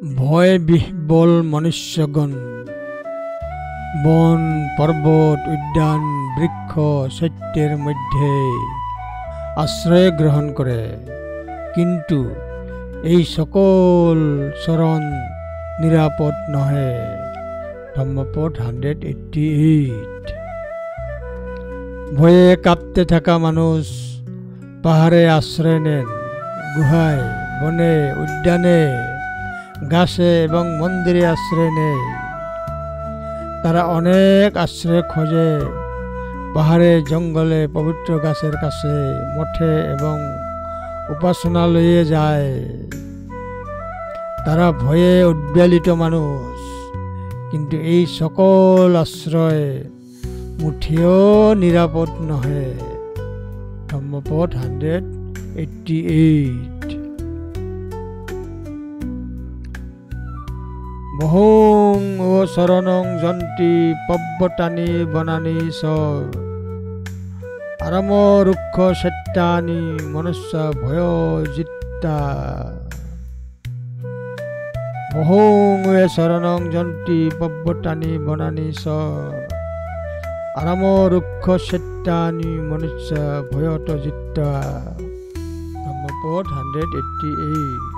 ভয় বিহ্বল মনুষ্যগণ বন পর্বত উদ্যান বৃক্ষ শৈত্যের মধ্যে আশ্রয় গ্রহণ করে, কিন্তু এই সকল শরণ নিরাপদ নহে। ধম্মপদ 188। ভয়ে কাঁপতে থাকা মানুষ পাহাড়ে আশ্রয় নেন, গুহায়, বনে, উদ্যানে, গাছে এবং মন্দিরে আশ্রয় নেয়। তারা অনেক আশ্রয় খোঁজে, পাহাড়ে, জঙ্গলে, পবিত্র গাছের কাছে, মঠে এবং উপাসনালয়ে যায়। তারা ভয়ে উদ্বেলিত মানুষ, কিন্তু এই সকল আশ্রয় মুঠেও নিরাপদ নহে। ধম্মপদ 188। বহুং ও শরণং যন্তি পব্বতানি বনানি স আরম রুক্ষ সত্যানি মনুষ্য ভয় জিত্তা। বহুং ও শরণং যন্তি পব্বতানি বনানি স আরম রুক্ষ সত্যানি মনুষ্য ভয়ত জিত্তা। ধম্মপদ 188।